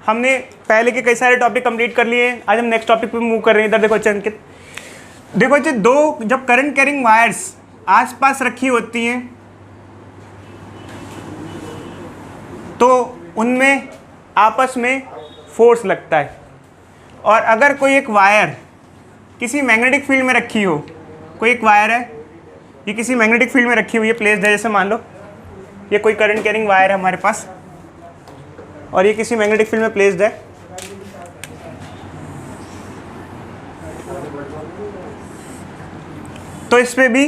हमने पहले के कई सारे टॉपिक कंप्लीट कर लिए हैं। आज हम नेक्स्ट टॉपिक पे मूव कर रहे हैं। इधर देखो बच्चे अंकित, देखो बच्चे दो जब करंट कैरिंग वायर्स आसपास रखी होती हैं तो उनमें आपस में फोर्स लगता है। और अगर कोई एक वायर किसी मैग्नेटिक फील्ड में रखी हो, कोई एक वायर है ये किसी मैग्नेटिक फील्ड में रखी हुई है, प्लेस्ड है, जैसे मान लो ये कोई करंट कैरिंग वायर है हमारे पास और ये किसी मैग्नेटिक फील्ड में प्लेस्ड है, तो इस पे भी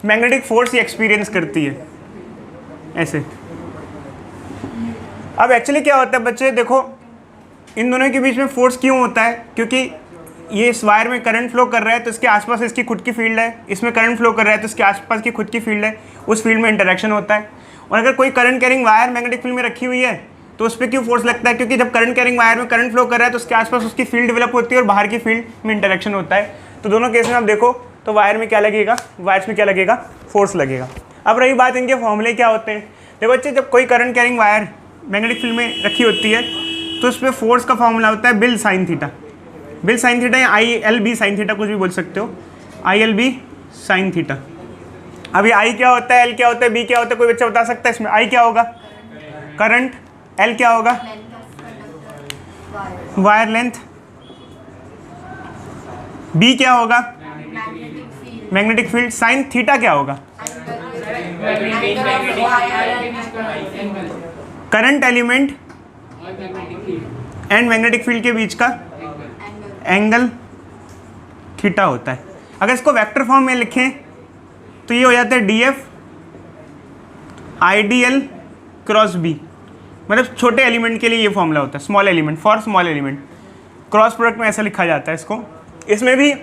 मैग्नेटिक फोर्स ही एक्सपीरियंस करती है ऐसे। अब एक्चुअली क्या होता है बच्चे, देखो इन दोनों के बीच में फोर्स क्यों होता है, क्योंकि ये इस वायर में करंट फ्लो कर रहा है तो इसके आसपास इसकी खुद की फील्ड है, इसमें करंट फ्लो कर रहा है तो इसके आसपास की खुद की फील्ड है, उस फील्ड में इंटरेक्शन होता है। और अगर कोई current carrying wire magnetic field में रखी हुई है तो उस पर क्यों फोर्स लगता है, क्योंकि जब करंट कैरिंग वायर में करंट फ्लो कर रहा है तो उसके आसपास उसकी फील्ड डेवलप होती है और बाहर की फील्ड में इंटरेक्शन होता है। तो दोनों केस में आप देखो तो वायर में क्या लगेगा, वायर्स में क्या लगेगा, फोर्स लगेगा। अब रही बात इनके फॉर्मूले क्या होते हैं। देखो बच्चे जब कोई current carrying wire magnetic field में रखी होती है तो उस पर फोर्स का फॉर्मूला होता है bill sine theta. Bill sine theta या ILB साइन थीटा, कुछ भी बोल सकते हो, ILB साइन थीटा। अभी I क्या होता है, L क्या होता है, B क्या होता है, कोई बच्चा बता सकता है इसमें? I क्या होगा, करंट, L क्या होगा, वायर लेंथ, B क्या होगा, मैग्नेटिक फील्ड, साइन थीटा क्या होगा, current element and magnetic field के बीच का एंगल थीटा होता है। अगर इसको वेक्टर फॉर्म में लिखें तो ये हो जाता है DF IDL क्रॉस B, मतलब छोटे एलिमेंट के लिए ये फॉर्मूला होता है, small element for small element. Cross product में ऐसा लिखा जाता है इसको। इसमें भी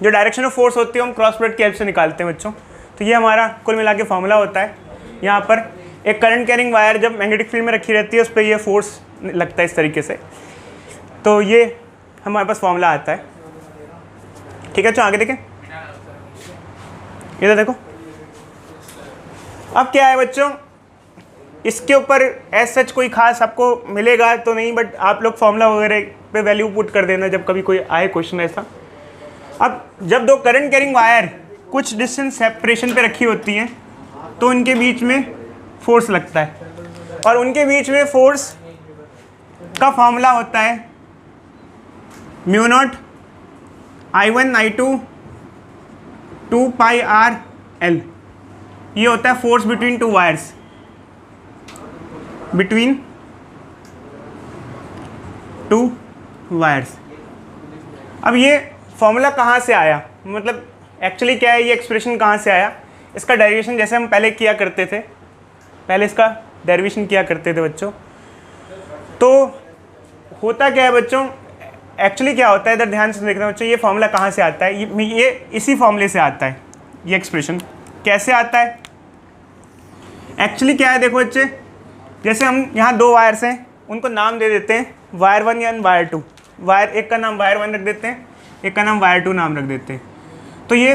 जो डायरेक्शन ऑफ फोर्स होती है हम क्रॉस प्रोडक्ट की हेल्प से निकालते हैं बच्चों। तो ये हमारा कुल मिला के फॉर्मूला होता है। यहाँ पर एक करंट कैरिंग वायर जब मैग्नेटिक फील्ड में रखी रहती है उस पर ये फोर्स लगता है इस तरीके से, तो ये हमारे पास फॉर्मूला आता है। ठीक है, चलो आगे देखें, इधर देखो। अब क्या है बच्चों, इसके ऊपर एज सच कोई खास आपको मिलेगा तो नहीं, बट आप लोग फॉर्मूला वगैरह पे वैल्यू पुट कर देना जब कभी कोई आए क्वेश्चन ऐसा। अब जब दो करंट कैरिंग वायर कुछ डिस्टेंस सेपरेशन पे रखी होती हैं तो उनके बीच में फोर्स लगता है और उनके बीच में फोर्स का फॉर्मूला होता है mu not I1 I2 2 pi R L। ये होता है force between two wires, between two wires. अब ये फॉर्मूला कहाँ से आया, मतलब एक्चुअली क्या है, ये एक्सप्रेशन कहाँ से आया, इसका डेरिवेशन जैसे हम पहले किया करते थे, पहले इसका डेरिवेशन किया करते थे बच्चों। तो होता क्या है बच्चों, एक्चुअली क्या होता है, इधर ध्यान से देखना बच्चों, ये फॉर्मूला कहाँ से आता है, ये इसी फॉर्मूले से आता है। ये एक्सप्रेशन कैसे आता है, एक्चुअली क्या है, देखो बच्चे जैसे हम यहाँ दो वायर्स हैं उनको नाम दे देते हैं वायर 1 या वायर 2। वायर एक का नाम वायर 1 रख देते हैं, एक का नाम वायर 2 नाम रख देते हैं। तो ये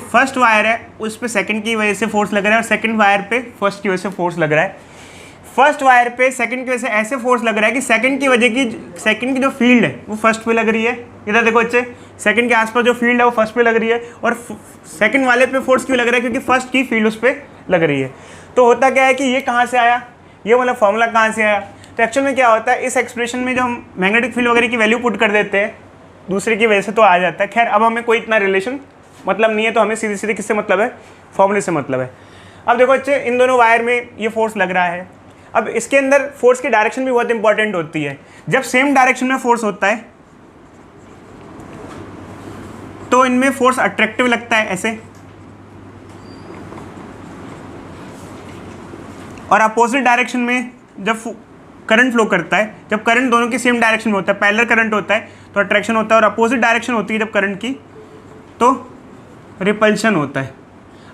फर्स्ट वायर है, उस पर सेकंड की वजह से फोर्स लग रहा है और सेकंड वायर पे फर्स्ट की वजह से फोर्स लग रहा है। फर्स्ट वायर पे सेकंड की वजह से ऐसे फोर्स लग रहा है कि सेकंड की जो फील्ड है वो फर्स्ट पे लग रही है। इधर देखो बच्चे, सेकंड के आसपास जो फील्ड है वो फर्स्ट पे लग रही है और सेकंड वाले पे फोर्स क्यों लग रहा है, क्योंकि फर्स्ट की फील्ड उस पर लग रही है। तो होता क्या है कि ये कहाँ से आया, ये मतलब फॉर्मूला कहाँ से आया। तो एक्चुअल में क्या होता है, इस एक्सप्रेशन में जो हम मैग्नेटिक फील्ड वगैरह की वैल्यू पुट कर देते हैं दूसरे की वजह से तो आ जाता है। खैर अब हमें कोई इतना रिलेशन मतलब नहीं है, तो हमें सीधे सीधे किससे मतलब है, फॉर्मूले से मतलब है। अब देखो बच्चे इन दोनों वायर में ये फोर्स लग रहा है। अब इसके अंदर फोर्स की डायरेक्शन भी बहुत इंपॉर्टेंट होती है। जब सेम डायरेक्शन में फोर्स होता है तो इनमें फोर्स अट्रैक्टिव लगता है ऐसे, और अपोजिट डायरेक्शन में जब करंट फ्लो करता है, जब करंट दोनों की सेम डायरेक्शन में होता है, पैरेलल करंट होता है तो अट्रैक्शन होता है, और अपोजिट डायरेक्शन होती है जब करंट की तो रिपल्शन होता है।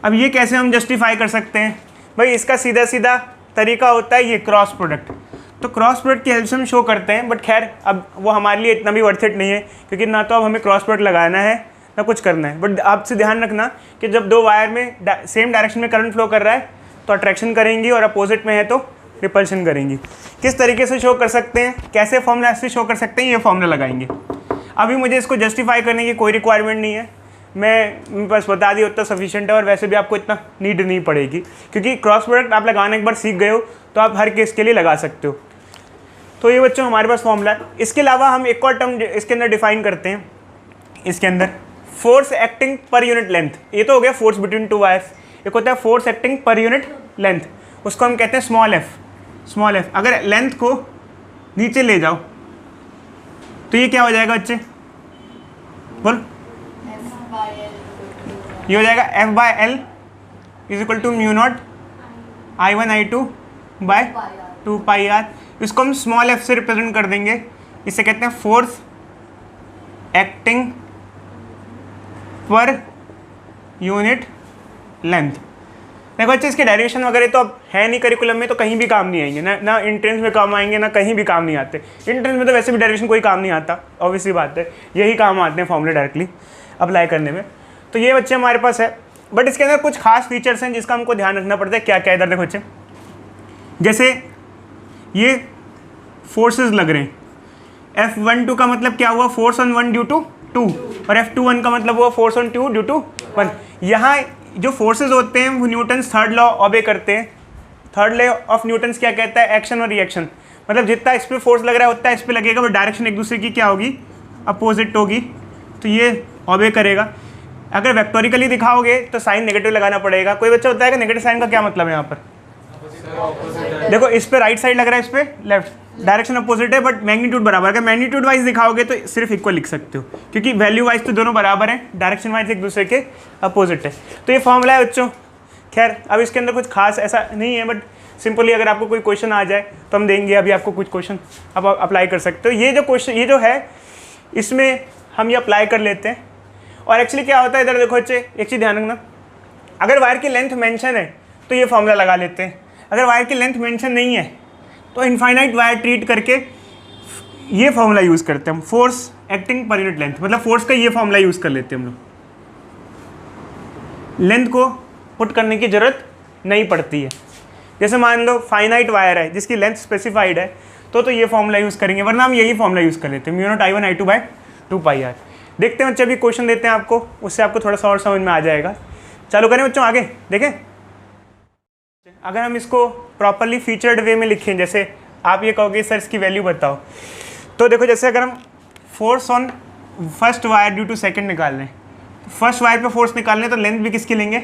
अब ये कैसे हम जस्टिफाई कर सकते हैं भाई, इसका सीधा सीधा तरीका होता है ये क्रॉस प्रोडक्ट। तो क्रॉस प्रोडक्ट की हेल्प से हम शो करते हैं, बट खैर अब वो हमारे लिए इतना भी वर्थ इट नहीं है, क्योंकि ना तो अब हमें क्रॉस प्रोडक्ट लगाना है ना कुछ करना है। बट आपसे ध्यान रखना कि जब दो वायर में सेम डायरेक्शन में करंट फ्लो कर रहा है तो अट्रैक्शन करेंगी और अपोजिट में है तो रिपल्शन करेंगी। किस तरीके से शो कर सकते हैं, कैसे फॉर्मूला ऐसे शो कर सकते हैं, ये फॉर्मूला लगाएंगे। अभी मुझे इसको जस्टिफाई करने की कोई रिक्वायरमेंट नहीं है, मैं बस बता दिया उतना सफिशिएंट है, और वैसे भी आपको इतना नीड नहीं पड़ेगी क्योंकि क्रॉस प्रोडक्ट आप लगाने एक बार सीख गए हो तो आप हर केस के लिए लगा सकते हो। तो ये बच्चों हमारे पास फॉर्मूला है। इसके अलावा हम एक और टर्म इसके अंदर डिफाइन करते हैं, इसके अंदर force acting per unit length. ये तो हो गया फोर्स बिटवीन टू वायर्स, एक होता है force acting per unit length, उसको हम कहते हैं स्मॉल एफ। स्मॉल एफ अगर लेंथ को नीचे ले जाओ तो ये क्या हो जाएगा बच्चे, बोल, ये हो जाएगा F by L is equal to mu not I1 I2 by 2 pi r. इसको हम स्मॉल एफ से रिप्रेजेंट कर देंगे, इसे कहते हैं force acting per unit length. देखो बच्चे इसके डेरिवेशन वगैरह तो अब है नहीं करिकुलम में, तो कहीं भी काम नहीं आएंगे, ना इंट्रेंस में काम आएंगे, ना कहीं भी काम नहीं आते। इंट्रेंस में तो वैसे भी डेरिवेशन कोई काम नहीं आता, ऑब्वियसली बात है, यही काम आते हैं फॉर्मूले डायरेक्टली अप्लाई करने में। तो ये बच्चे हमारे पास है, बट इसके अंदर कुछ खास फीचर्स हैं जिसका हमको ध्यान रखना पड़ता है। क्या क्या, इधर देखो बच्चे, जैसे ये फोर्सेस लग रहे हैं, F12 का मतलब क्या हुआ, फोर्स ऑन 1 ड्यू टू 2, और F21 का मतलब हुआ फोर्स ऑन 2 ड्यू टू 1। यहाँ जो फोर्सेस होते हैं वो न्यूटन्स थर्ड लॉ ऑबे करते हैं। थर्ड लॉ ऑफ न्यूटन्स क्या कहता है, एक्शन और रिएक्शन, मतलब जितना इस पर फोर्स लग रहा है उतना इस पर लगेगा, बट डायरेक्शन एक दूसरे की क्या होगी, अपोजिट होगी, तो ये ऑबे करेगा। अगर वेक्टोरिकली दिखाओगे तो साइन नेगेटिव लगाना पड़ेगा। कोई बच्चा होता है कि नेगेटिव साइन का क्या मतलब है यहाँ पर, देखो इस पे राइट साइड लग रहा है, इस पे लेफ्ट, डायरेक्शन अपोजिट है बट मैग्नीट्यूड बराबर। अगर मैग्नीट्यूड वाइज दिखाओगे तो सिर्फ इक्वल लिख सकते हो, क्योंकि वैल्यू वाइज तो दोनों बराबर हैं, डायरेक्शन वाइज एक दूसरे के अपोजिट है। तो ये फॉर्मूला है बच्चों। खैर अब इसके अंदर कुछ खास ऐसा नहीं है, बट सिंपली अगर आपको कोई क्वेश्चन आ जाए तो हम देंगे अभी आपको कुछ क्वेश्चन, आप अप्लाई कर सकते हो। ये जो क्वेश्चन, ये जो है इसमें हम ये अप्लाई कर लेते हैं। और एक्चुअली क्या होता है, इधर देखो बच्चे एक चीज़ ध्यान रखना, अगर वायर की लेंथ मेंशन है तो ये फॉर्मूला लगा लेते हैं, अगर वायर की लेंथ मेंशन नहीं है तो इनफाइनाइट वायर ट्रीट करके ये फॉर्मूला यूज़ करते हैं हम, force acting per unit length, मतलब फोर्स का ये फॉर्मूला यूज़ कर लेते हैं हम लोग। लेंथ को पुट करने की ज़रूरत नहीं पड़ती है। जैसे मान लो फाइनाइट वायर है जिसकी लेंथ स्पेसिफाइड है तो ये फॉर्मूला यूज़ करेंगे, वरना हम यही फॉर्मूला यूज़ कर लेते हैं, mu not I1 I2 by 2 pi r. देखते हैं बच्चे, अभी क्वेश्चन देते हैं आपको, उससे आपको थोड़ा सा और समझ में आ जाएगा। चालू करें बच्चों, आगे देखें। अगर हम इसको प्रॉपरली फीचर्ड वे में लिखें, जैसे आप ये कहोगे सर इसकी वैल्यू बताओ, तो देखो जैसे अगर हम force on first wire due to second निकाल लें, फर्स्ट वायर पे फोर्स निकाल लें तो लेंथ भी किसकी लेंगे,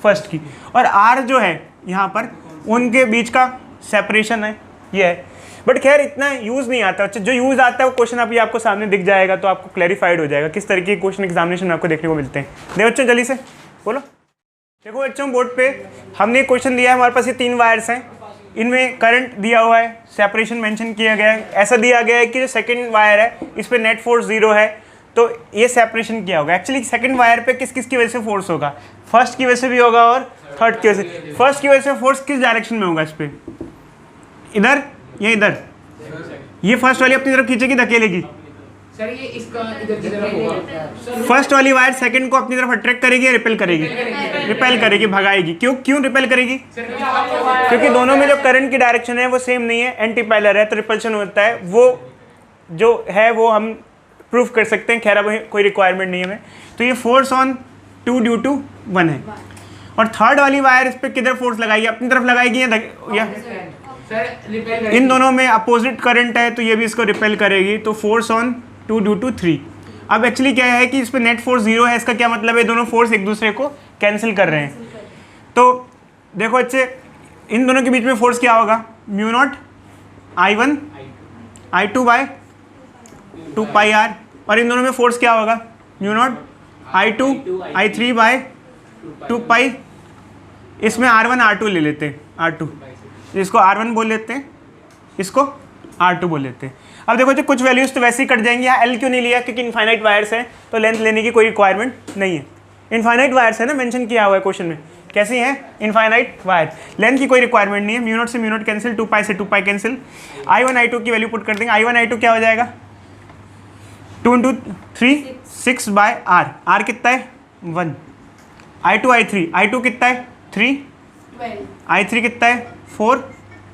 फर्स्ट की, और आर जो है यहाँ पर उनके बीच का सेपरेशन है, ये है। बट खैर इतना यूज़ नहीं आता, जो यूज़ आता है वो क्वेश्चन अभी आपको सामने दिख जाएगा, तो आपको क्लैरिफाइड हो जाएगा किस तरीके के क्वेश्चन एग्जामिनेशन में आपको देखने को मिलते हैं। देखो बच्चों जल्दी से बोलो। देखो बच्चों बोर्ड पे हमने एक क्वेश्चन दिया है, हमारे पास ये 3 वायर्स हैं, इनमें करंट दिया हुआ है, सेपरेशन मेंशन किया गया है, ऐसा दिया गया है कि जो सेकंड वायर है इस पर नेट फोर्स 0 है, तो ये सेपरेशन किया होगा। एक्चुअली सेकंड वायर पे किस किस की वजह से फोर्स होगा, फर्स्ट की वजह से भी होगा और थर्ड की वजह से। फर्स्ट की वजह से फोर्स किस डायरेक्शन में होगा, इस पर, इधर या इधर, ये फर्स्ट वाली अपनी तरफ खींचेगी, धकेलेगी, सर ये इसका इधर की तरफ होगा। फर्स्ट वाली वायर सेकंड को अपनी तरफ अट्रैक्ट करेगी या रिपेल करेगी, रिपेल करेगी, भगाएगी। क्यों रिपेल करेगी, क्योंकि दोनों में जो करंट की डायरेक्शन है वो सेम नहीं है, एंटी पैरेलल है, तो रिपल्शन होता है। वो जो है वो हम प्रूफ कर सकते हैं, खैर अब कोई रिक्वायरमेंट नहीं है हमें। तो ये फोर्स ऑन 2 ड्यू टू 1 है, और थर्ड वाली वायर इस पर किधर फोर्स लगाएगी, अपनी तरफ लगाएगी या इन दोनों में अपोजिट करंट है तो ये भी इसको रिपेल करेगी, तो फोर्स ऑन 2 ड्यू टू 3। अब एक्चुअली क्या है कि इस पर नेट फोर्स 0 है, इसका क्या मतलब है, दोनों फोर्स एक दूसरे को कैंसिल कर रहे हैं। तो देखो अच्छे, इन दोनों के बीच में फोर्स क्या होगा, mu not I1 I2 by 2 pi r, और इन दोनों में फोर्स क्या होगा, mu not I2 I3 bye 2 पाई। इसमें R1 R2 ले लेते हैं, R2, इसको R1 बोल लेते हैं, इसको R2 बोल लेते हैं। अब देखो जो कुछ वैल्यूज़ तो वैसे ही कट जाएंगी। यहाँ L क्यों नहीं लिया, क्योंकि इनफाइनाइट वायर्स हैं तो लेंथ लेने की कोई रिक्वायरमेंट नहीं है। इनफाइनाइट वायर्स है ना, मेंशन किया हुआ है क्वेश्चन में, कैसी हैं, इनफाइनाइट वायर, लेंथ की कोई रिक्वायरमेंट नहीं है। म्यू नॉट से म्यू नॉट कैंसिल, 2 पाई से 2 पाई कैंसिल, I1 I2 की वैल्यू पुट कर देंगे। I1 I2 क्या हो जाएगा, 2 × 3 6 बाय R, R कितना है 1, I2 I3 कितना है 3, I3 कितना है 4,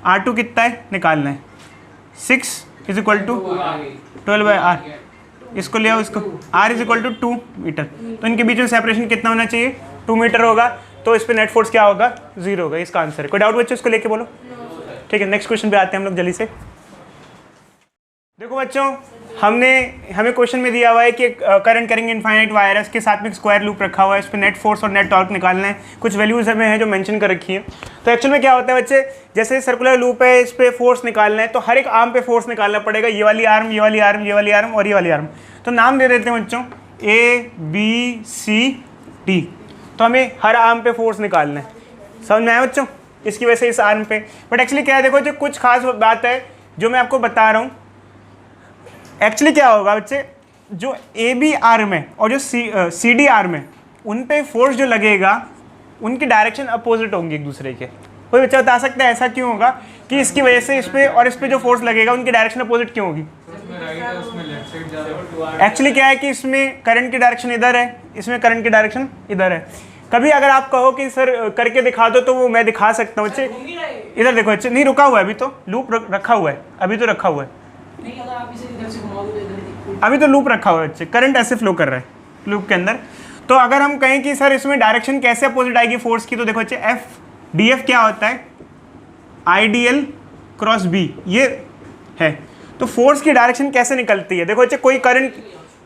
R2 कितना है निकालना है, 6 इज इक्वल टू 12/r, इसको ले आओ, इसको r is equal to 2 metre, तो इनके बीच में सेपरेशन कितना होना चाहिए, 2 मीटर होगा, तो इस पर नेट फोर्स क्या होगा, 0 होगा, इसका आंसर है। कोई डाउट बच्चों इसको लेके बोलो। ठीक है, नेक्स्ट क्वेश्चन पे आते हैं हम लोग जल्दी से। देखो बच्चों, हमें क्वेश्चन में दिया हुआ है कि करंट कैरिंग इनफाइनाइट वायर है, इसके साथ में एक स्क्वायर लूप रखा हुआ है, इस पर नेट फोर्स और नेट टॉर्क निकालना है, कुछ वैल्यूज हमें हैं जो मेंशन कर रखी है। तो एक्चुअल में क्या होता है बच्चे, जैसे सर्कुलर लूप है, इस पर फोर्स निकालना है, तो हर एक आर्म पे फोर्स निकालना पड़ेगा, ये वाली आर्म, ये वाली आर्म, ये वाली आर्म और ये वाली आर्म। तो नाम दे देते हैं बच्चों ABCD, तो हमें हर आर्म पे फोर्स निकालना है। समझ में आया बच्चों, इसकी वजह से इस आर्म पे। बट एक्चुअली क्या है, देखो जो कुछ खास बात है जो मैं आपको बता रहा हूँ। एक्चुअली क्या होगा बच्चे, जो AB आर्म है और जो CD आर्म है, उन पे फोर्स जो लगेगा उनकी डायरेक्शन अपोजिट होंगी एक दूसरे के। कोई बच्चा बता सकता है ऐसा क्यों होगा कि इसकी वजह से इस पे और इस पे जो फोर्स लगेगा उनकी डायरेक्शन अपोजिट क्यों होगी? एक्चुअली क्या है कि इसमें करंट की डायरेक्शन इधर है, इसमें करंट की डायरेक्शन इधर है। कभी अगर आप कहो कि सर करके दिखा दो, तो वो मैं दिखा सकता हूँ बच्चे। इधर देखो बच्चे, नहीं रुका हुआ है अभी, तो लूप रखा हुआ है, अभी तो रखा हुआ है, नहीं अगर आप इसे इधर से घुमाओगे तो इधर अभी तो लूप रखा हुआ है बच्चे, करंट ऐसे फ्लो कर रहा है लूप के अंदर। तो अगर हम कहें कि सर इसमें डायरेक्शन कैसे अपोजिट आएगी फोर्स की, तो देखो बच्चे FDF क्या होता है, आइडियल क्रॉस B ये है। तो फोर्स की डायरेक्शन कैसे निकलती है, देखो बच्चे कोई करंट,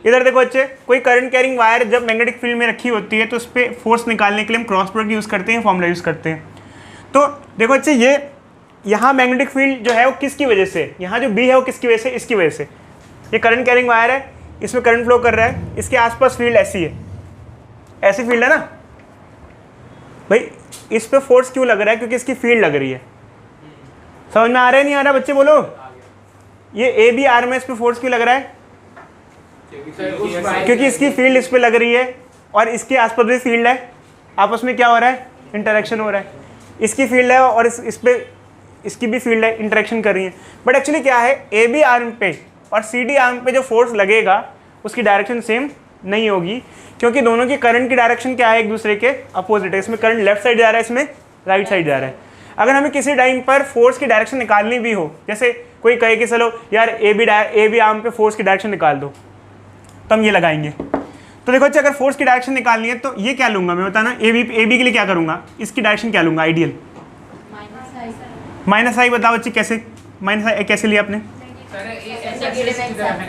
इधर देखो बच्चे, कोई करंट कैरिंग वायर जब मैग्नेटिक फील्ड में रखी होती है तो उस पर फोर्स निकालने के लिए हम क्रॉस प्रोडक्ट यूज़ करते हैं, फॉर्मूला यूज़ करते हैं। तो देखो बच्चे, ये यहाँ मैग्नेटिक फील्ड जो है वो किसकी वजह से, यहाँ जो B है वो किसकी वजह से, इसकी वजह से। ये करंट कैरिंग वायर है, इसमें करंट फ्लो कर रहा है, इसके आसपास फील्ड ऐसी है, ऐसी फील्ड है ना भाई, इस पे फोर्स क्यों लग रहा है, क्योंकि इसकी फील्ड लग रही है। समझ में आ रहा है नहीं आ रहा बच्चे बोलो? ये AB आर्म में इस पे फोर्स क्यों लग रहा है, क्योंकि इसकी फील्ड इस पे लग रही है और इसके आसपास भी फील्ड है, आपस में क्या हो रहा है, इंटरेक्शन हो रहा है। इसकी फील्ड है और इस पे इसकी भी फील्ड है, इंटरेक्शन कर रही है। बट एक्चुअली क्या है, AB आर्म पे और CD आर्म पे जो फोर्स लगेगा उसकी डायरेक्शन सेम नहीं होगी, क्योंकि दोनों की करंट की डायरेक्शन क्या है, एक दूसरे के अपोजिट है। इसमें करंट लेफ्ट साइड जा रहा है, इसमें राइट साइड जा रहा है। अगर हमें किसी टाइम पर फोर्स की डायरेक्शन निकालनी भी हो, जैसे कोई कहे कि चलो यार AB आर्म पे फोर्स की डायरेक्शन निकाल दो, तो हम ये लगाएंगे। तो देखो अच्छा, अगर फोर्स की डायरेक्शन निकालनी है तो ये क्या लूंगा मैं, बताना। AB के लिए क्या करूंगा, इसकी डायरेक्शन क्या लूंगा, आइडियल -I। बताओ बच्चे कैसे, -I कैसे लिया आपने?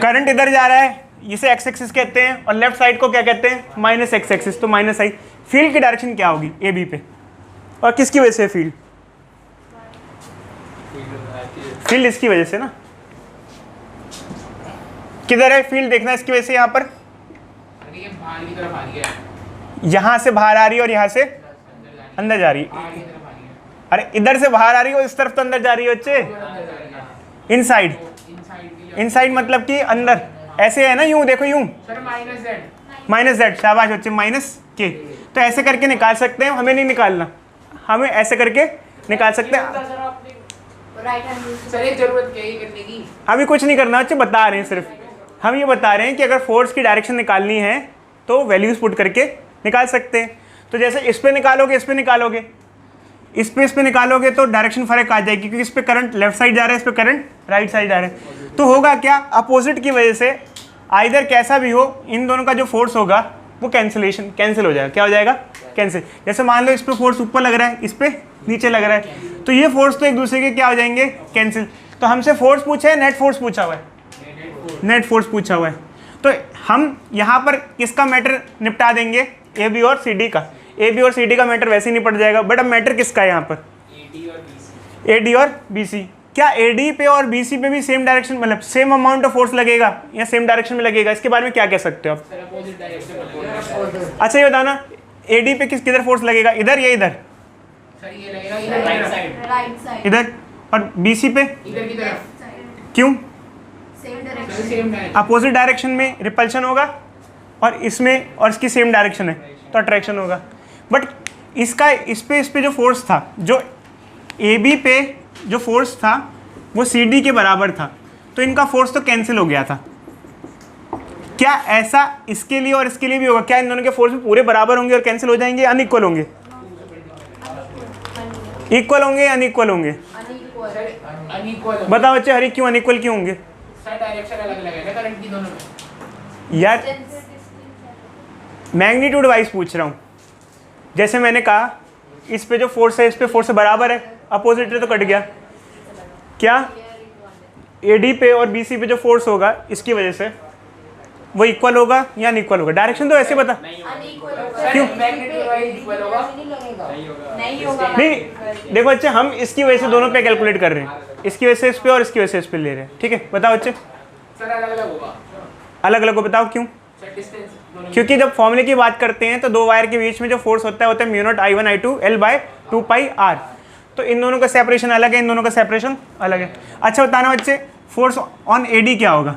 करंट इधर जा रहा है, इसे एक्स एक्सिस कहते हैं, और लेफ्ट साइड को क्या कहते हैं, -x एक्सिस, तो -I। फील्ड की डायरेक्शन क्या होगी AB पे, और किसकी वजह से फील्ड, फील्ड इसकी वजह से ना, किधर है फील्ड, देखना इसकी वजह से, यहाँ पर बाहर की तरफ आ रही है, यहाँ से बाहर आ रही है और यहाँ से अंदर जा रही है। अरे इधर से बाहर आ रही है और इस तरफ तो अंदर जा रही है बच्चे, इनसाइड। इनसाइड मतलब कि अंदर, ऐसे है ना, यूं देखो, यूं -z, शाबाश बच्चे, -k। तो ऐसे करके निकाल सकते हैं, हमें नहीं निकालना, हमें ऐसे करके निकाल सकते हैं। सर ये जरूरत क्या है करने की? अभी कुछ नहीं करना बच्चे, बता रहे हैं सिर्फ, हम ये बता रहे हैं कि अगर फोर्स की डायरेक्शन निकालनी है तो वैल्यूज पुट करके निकाल सकते हैं। तो जैसे इस पे निकालोगे, इस पे निकालोगे, इस पे निकालोगे तो डायरेक्शन फर्क आ जाएगी, क्योंकि इस पे करंट लेफ्ट साइड जा रहा है, इस पे करंट राइट साइड जा रहा है। तो होगा क्या, अपोजिट की वजह से आइदर कैसा भी हो, इन दोनों का जो फोर्स होगा वो कैंसिल हो जाएगा। क्या हो जाएगा, कैंसिल। जैसे मान लो इस पे फोर्स ऊपर लग रहा है, इस पे नीचे लग रहा है, तो ये फोर्स तो एक दूसरे के क्या हो जाएंगे, कैंसिल। तो हमसे फोर्स पूछा है, नेट फोर्स पूछा हुआ है, नेट फोर्स पूछा हुआ है। तो हम यहाँ पर किसका मैटर निपटा देंगे, AB और CD का। AB और CD का मैटर वैसे ही निपट जाएगा, बट अब मैटर किसका है यहाँ पर, AD और BC। क्या AD पे और BC पे भी सेम डायरेक्शन, मतलब सेम अमाउंट ऑफ फोर्स लगेगा या सेम डायरेक्शन में लगेगा, इसके बारे में क्या कह सकते हो आप? अच्छा ये बताना, AD पे किधर फोर्स लगेगा, इधर या इधर? सर ये लगेगा राइट साइड, इधर। और BC पे इधर की तरफ, क्यों? सेम अपोजिट डायरेक्शन में रिपल्शन होगा और इसमें और इसकी सेम डायरेक्शन है तो अट्रैक्शन होगा। बट इसका इस पे जो फोर्स था, जो AB पे जो फोर्स था वो CD के बराबर था, तो इनका फोर्स तो कैंसिल हो गया था। क्या ऐसा इसके लिए और इसके लिए भी होगा? क्या इन दोनों के फोर्स भी पूरे बराबर होंगे और कैंसिल हो जाएंगे, अनइक्वल होंगे? इक्वल होंगे, अनइक्वल होंगे? सर अनइक्वल बताओ बच्चे, हरी क्यों अनइक्वल क्यों होंगे? सर डायरेक्शन अलग अलग है ना करंट की दोनों में। यार मैग्नीट्यूड वाइज पूछ रहा हूँ। जैसे मैंने कहा इस पे जो फोर्स है इस पे फोर्स बराबर है, अपोजिट है तो कट गया। क्या एडी पे और बीसी पे जो फोर्स होगा इसकी वजह से वो इक्वल होगा या अनइक्वल होगा? डायरेक्शन तो ऐसे बता। क्यों? मैग्नीट्यूड वाइज इक्वल होगा। नहीं होगा। नहीं देखो बच्चे, हम इसकी वजह से दोनों पे कैलकुलेट कर रहे हैं, इसकी वजह से इस पे और इसकी वजह से इस पे ले रहे हैं। ठीक है, बताओ बच्चे। सर अलग अलग होगा। अलग अलग को बताओ क्यों? सर डिस्टेंस दोनों क्योंकि जब फॉर्मूले की बात करते हैं तो दो वायर के बीच में जो फोर्स होता है mu not I1 I2 L/2πr। तो इन दोनों का सेपरेशन अलग है, इन दोनों का सेपरेशन अलग है। अच्छा बताना बच्चे, फोर्स ऑन एडी क्या होगा?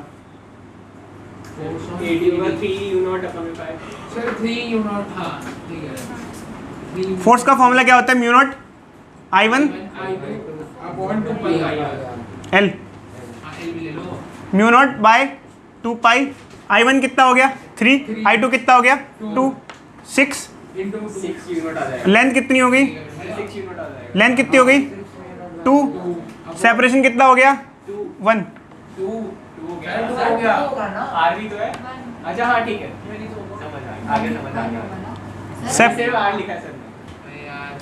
एडी होगा 3u0/5। सर 3u0 हां ठीक है। 3 फोर्स का फॉर्मूला क्या होता है? Mu not I1 upon 2 pi r. L, हां एल भी ले लो। Mu naught bye 2π। I1 कितना हो गया 3, I2 कितना हो गया 2, 6। इनटू 6u0 आ जाएगा। लेंथ कितनी हो गई? 6u0 आ जाएगा। लेंथ कितनी हो गई 2। सेपरेशन कितना हो गया 1। 2 हो गया। आर भी तो है। अच्छा हाँ ठीक है, समझ आ गया, आगे समझ आ गया। सेप सिर्फ आर लिखा है सर ने। यार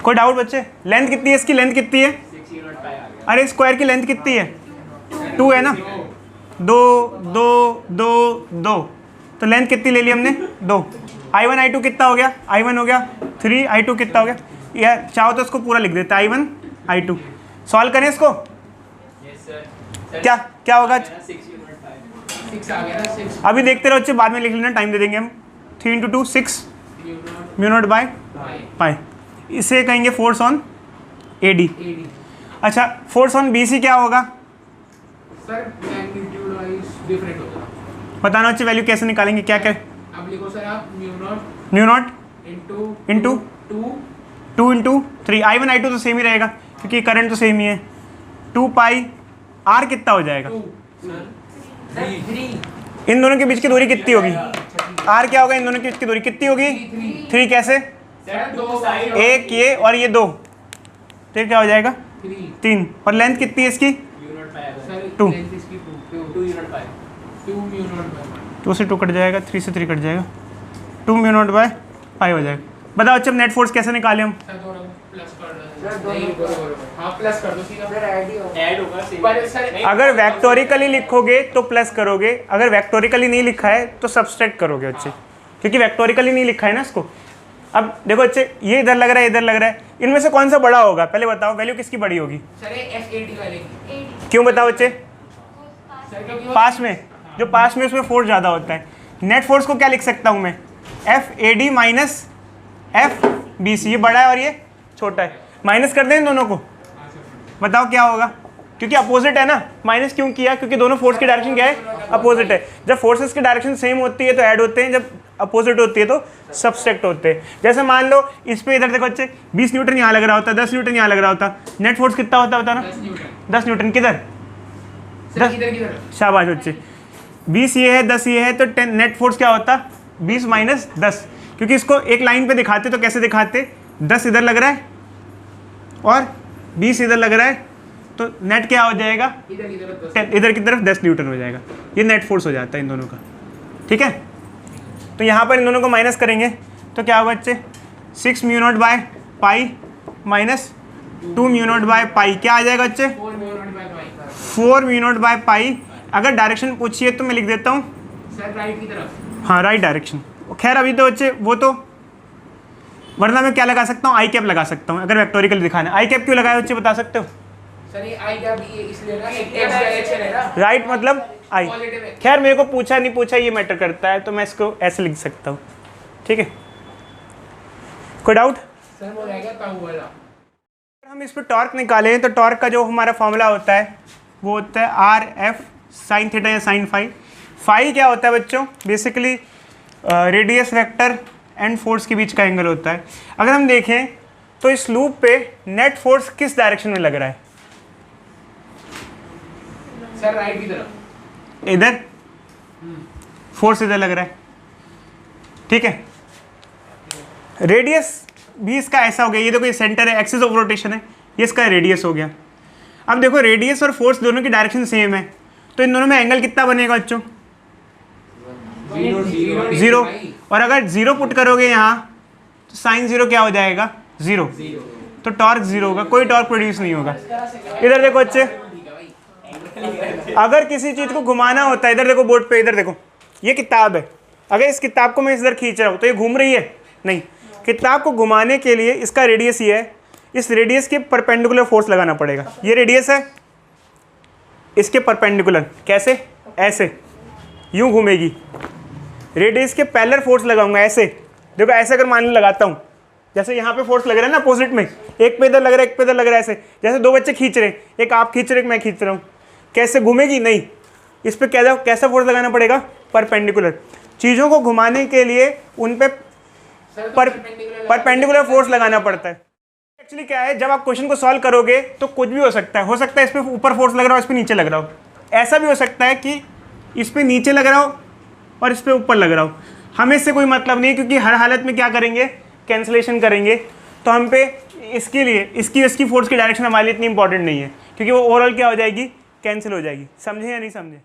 कोई डाउट बच्चे? लेंथ कितनी है इसकी? लेंथ कितनी है? 6u0 आ गया। अरे स्क्वायर की लेंथ कितनी है? 2 है ना। 2 2 2 2, तो लेंथ कितनी ले ली हमने? 2। I1 I2 कितना हो गया? I1 हो गया 3, I2 कितना हो गया? या चाहो तो इसको पूरा लिख देते हैं I1 I2। सॉल्व करें इसको? Yes sir. क्या क्या होगा? 6u0 6 आ गया ना 6 अभी देखते रहो बच्चे, बाद में लिख लेना, टाइम दे देंगे हम। 3 × 2 6 u0 mu not by by pi. इसे कहेंगे फोर्स ऑन एडी। एडी। अच्छा, फोर्स ऑन बीसी क्या होगा? सर मैग्नीट्यूड वाइज डिफरेंट होगा। बताना बच्चे, वैल्यू कैसे निकालेंगे? क्या क्या? अब लिखो सर आप u0 mu not into Into? 2 2 × 3। I1 I2 तो सेम ही रहेगा क्योंकि करंट तो सेम ही है। 2π। आर कितना हो जाएगा? 3 इन दोनों के बीच की दूरी कितनी होगी? आर क्या होगा? इन दोनों के बीच की दूरी कितनी होगी? 3 कैसे? सर दो साइड एक ये और ये 2, तो ये क्या हो जाएगा? 3। और लेंथ कितनी है इसकी? u0 पाएगा। सर 2। लेंथ इसकी 2 2u0 पाएगा। 2 u0 बाय 2 से 2 कट जाएगा, 3 से 3 कट जाएगा, 2 म्यू नॉट बाय पाई हो जाएगा। बताओ अच्छा, नेट फोर्स कैसे निकाले हम? सर दोनों प्लस कर दो। नहीं बराबर। हां प्लस कर दो सीधा। ऐड होगा सेम। पर सर अगर वेक्टोरिकली लिखोगे तो प्लस करोगे, अगर वेक्टोरिकली नहीं लिखा है तो सब्सट्रैक्ट करोगे बच्चे, क्योंकि वेक्टोरिकली नहीं लिखा है ना इसको। अब देखो बच्चे, ये इधर लग रहा है, इधर लग रहा है, इनमें से कौन सा बड़ा होगा? पहले बताओ, वैल्यू किसकी बड़ी होगी? सर ये FAD वाले की। क्यों बताओ बच्चे? सर क्योंकि पास में, जो पास में उसमें फोर्स ज़्यादा होता है। नेट फोर्स को क्या लिख सकता हूँ मैं? FAD minus FBC। ये बड़ा है और ये छोटा है, माइनस कर दें इन दोनों को। बताओ क्या होगा? क्योंकि अपोजिट है ना। माइनस क्यों किया? क्योंकि दोनों फोर्स की डायरेक्शन क्या है? अपोजिट है। जब फोर्सेस की डायरेक्शन सेम होती है तो ऐड होते हैं, जब अपोजिट होती है तो सब्सट्रैक्ट होते हैं। जैसे मान लो इस पे इधर देखो बच्चे, 20 न्यूटन यहाँ लग रहा होता, 10 न्यूटन यहाँ लग रहा होता, नेट फोर्स कितना होता बताना? 10 न्यूटन। 10 न्यूटन किधर? सर किधर किधर? शाबाश बच्चे। 20 ये है, 10 ये है, तो 10 नेट फोर्स क्या होता? 20 माइनस 10। क्योंकि इसको एक लाइन पे दिखाते तो कैसे दिखाते? 10 इधर लग रहा है और 20 इधर लग रहा है, तो नेट क्या हो जाएगा? इधर की तरफ 10। 10 इधर की तरफ 10 न्यूटन हो जाएगा। ये नेट फोर्स हो जाता है इन दोनों का। ठीक है, तो यहाँ पर इन दोनों को माइनस करेंगे तो क्या होगा बच्चे? 6 mu not by pi minus 2 mu not by pi. क्या आ जाएगा बच्चे? 4 mu naught by pi. 4 mu not by pi. अगर डायरेक्शन पूछिए तो मैं लिख देता हूँ, सर राइट की तरफ। हाँ राइट डायरेक्शन। खैर अभी तो बच्चे वो तो, वरना मैं क्या लगा सकता हूँ? आई कैप लगा सकता हूँ अगर वेक्टोरिकल दिखाना है। आई कैप क्यों लगाया बच्चे बता सकते हो? सर ये आई क्या भी इसलिए ना एक एक्स डायरेक्शन है ना। राइट मतलब आई। पॉजिटिव है। खैर मेरे को पूछा नहीं पूछा ये मैटर करता है, तो मैं इसको ऐसे लिख सकता हूँ। ठीक है, कोई डाउट? सर वो रहेगा ताऊ वाला। हम इस पर टॉर्क निकालें तो टॉर्क का जो हमारा फॉर्मूला होता है वो होता है आर एफ साइन थीटा या साइन फाई। फाई क्या होता है बच्चों? Basically radius vector and force के बीच का एंगल होता है। अगर हम देखें तो इस लूप पे नेट फोर्स किस डायरेक्शन में लग रहा है? सर राइट की तरफ। इधर फोर्स इधर लग रहा है। ठीक है, रेडियस भी इसका ऐसा हो गया, ये देखो ये सेंटर है, एक्सिस ऑफ रोटेशन है, ये इसका रेडियस हो गया। अब देखो रेडियस और फोर्स दोनों की डायरेक्शन सेम है, तो इन दोनों में एंगल कितना बनेगा बच्चों? 0। और अगर 0 पुट करोगे यहाँ तो साइन 0 क्या हो जाएगा? 0। तो टॉर्क 0 होगा, कोई टॉर्क प्रोड्यूस नहीं होगा। इधर देखो बच्चे, अगर किसी चीज़ को घुमाना होता है, इधर देखो बोर्ड पे, इधर देखो ये किताब है, अगर इस किताब को मैं इधर खींच रहा हूँ तो ये घूम रही है? नहीं। किताब को घुमाने के लिए इसका रेडियस ये है, इस रेडियस के परपेंडिकुलर फोर्स लगाना पड़ेगा। ये रेडियस है, इसके परपेंडिकुलर कैसे? ऐसे, यूं घूमेगी। रेडियस के पैरेलल फोर्स लगाऊंगा ऐसे। देखो ऐसे अगर मान लो लगाता हूँ, जैसे यहाँ पे फोर्स लग रहा है ना अपोजिट में, एक पे इधर लग रहा है, एक पे इधर लग रहा है, ऐसे जैसे दो बच्चे खींच रहे हैं, एक आप खींच रहे, एक मैं खींच रहा हूँ, कैसे घूमेगी? नहीं। इस पे कैसा फोर्स लगाना पड़ेगा? परपेंडिकुलर। चीज़ों को घुमाने के लिए उन पे परपेंडिकुलर फोर्स लगाना पड़ता है। एक्चुअली क्या है, जब आप क्वेश्चन को सॉल्व करोगे तो कुछ भी हो सकता है इस पे ऊपर फोर्स लग रहा हो, इस पे नीचे लग रहा हो। ऐसा भी हो सकता है कि इस पे नीचे लग रहा हो और इस पे ऊपर लग रहा हो। हमें इससे कोई मतलब नहीं है, क्योंकि हर हालत में क्या करेंगे? कैंसलेशन करेंगे। तो हम पे इसके लिए इसकी फोर्स की डायरेक्शन हमारे लिए इतनी इंपॉर्टेंट नहीं है, क्योंकि वो ओवरऑल क्या हो जाएगी? कैंसिल हो जाएगी। समझे या नहीं समझे?